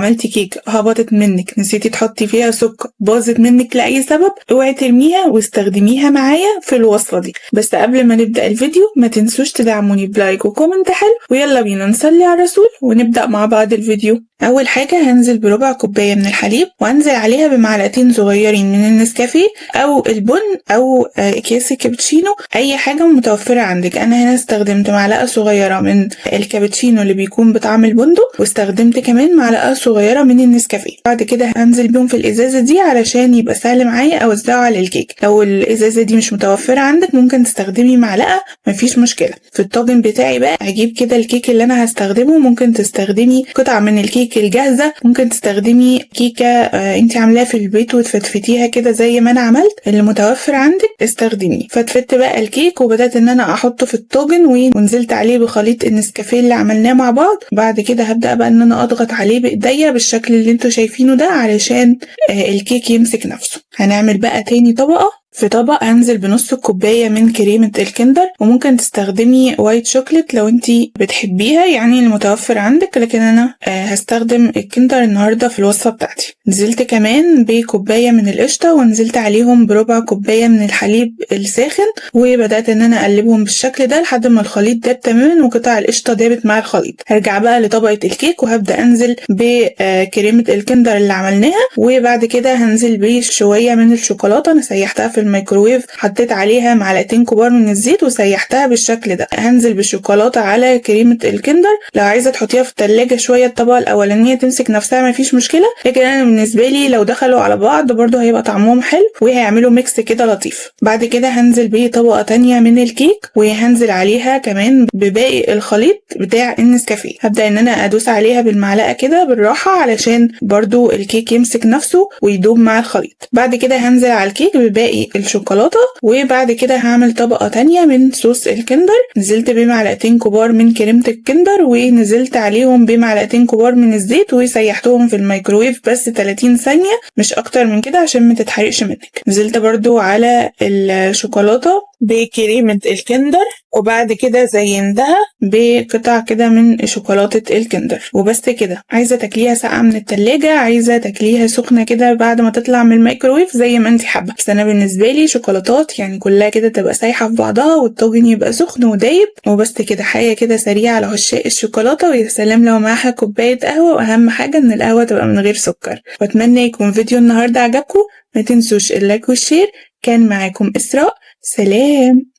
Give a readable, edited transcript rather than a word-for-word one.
عملتي كيك هبطت منك، نسيتي تحطي فيها سكر، باظت منك لأي سبب، اوعي ترميها واستخدميها معايا في الوصفة دي. بس قبل ما نبدأ الفيديو ما تنسوش تدعموني بلايك وكومنت حلو، ويلا بينا نصلي على الرسول ونبدأ مع بعض الفيديو. أول حاجة هنزل بربع كوباية من الحليب، وهنزل عليها بمعلقتين صغيرين من النسكافيه أو البن أو أكياس الكابتشينو، أي حاجة متوفرة عندك. أنا هنا استخدمت معلقة صغيرة من الكابتشينو اللي بيكون بطعم البندق، واستخدمت كمان معلقة صغيرة من النسكافيه. بعد كده هنزل بيهم في الإزازة دي علشان يبقى سهل معايا أوزعه على الكيك. لو الإزازة دي مش متوفرة عندك ممكن تستخدمي معلقة، مفيش مشكلة. في الطاجن بتاعي بقى هجيب كده الكيك اللي أنا هستخدمه. ممكن تستخدمي قطعة من الكيك الجاهزة، ممكن تستخدمي كيكة انت عاملاها في البيت وتفتفتيها كده زي ما انا عملت. اللي متوفر عندك استخدميه. فتفت بقى الكيك وبدأت ان انا احطه في الطاجن ونزلت عليه بخليط النسكافيه اللي عملناه مع بعض. بعد كده هبدأ بقى ان انا اضغط عليه بايديا بالشكل اللي انتوا شايفينه ده علشان الكيك يمسك نفسه. هنعمل بقى تاني طبقة. في طبق هنزل بنص كوباية من كريمة الكندر، وممكن تستخدمي وايت شوكليت لو انتي بتحبيها، يعني المتوفر عندك، لكن انا هستخدم الكندر النهاردة في الوصفة بتاعتي. نزلت كمان بكوباية من القشطة، ونزلت عليهم بربع كوباية من الحليب الساخن، وبدأت ان انا اقلبهم بالشكل ده لحد ما الخليط داب تماما وقطع القشطة دابت مع الخليط. هرجع بقى لطبقة الكيك وهبدأ انزل بكريمة الكندر اللي عملناها، وبعد كده هنزل بشوية من الشوكولاتة. انا سيحتها في الميكروويف، حطيت عليها معلقتين كبار من الزيت وسيحتها بالشكل ده. هنزل بالشوكولاته على كريمه الكندر. لو عايزه تحطيها في التلاجة شويه الطبقه الاولانيه تمسك نفسها مفيش مشكله، لكن انا بالنسبه لي لو دخلوا على بعض برضو هيبقى طعمهم حلو وهيعملوا ميكس كده لطيف. بعد كده هنزل بطبقه تانية من الكيك، وهنزل عليها كمان بباقي الخليط بتاع النسكافيه. هبدا ان انا ادوس عليها بالمعلقه كده بالراحه علشان برضو الكيك يمسك نفسه ويدوب مع الخليط. بعد كده هنزل على الكيك بباقي الشوكولاتة، وبعد كده هعمل طبقة تانية من صوص الكندر. نزلت بمعلقتين كبار من كريمة الكندر، ونزلت عليهم بمعلقتين كبار من الزيت، وسيحتهم في الميكروويف بس 30 ثانية مش اكتر من كده عشان ما تتحرقش منك. نزلت برضو على الشوكولاتة بكريمة الكندر، وبعد كده زينتها بقطع كده من شوكولاتة الكندر، وبس كده. عايزة تاكليها ساقعة من التلاجة، عايزة تاكليها سخنة كده بعد ما تطلع من الميكروويف، زي ما انت حابة. بس انا بالنسبة لي شوكولاتات يعني كلها كده تبقى سايحة في بعضها والطاجن يبقى سخن ودايب، وبس كده. حاجة كده سريعة لعشاق الشوكولاتة، ويا سلام لو معاها كوباية قهوة، واهم حاجة ان القهوة تبقى من غير سكر. واتمنى يكون فيديو النهاردة عجبكم. ما تنسوش اللايك والشير. كان معاكم إسراء، سلام.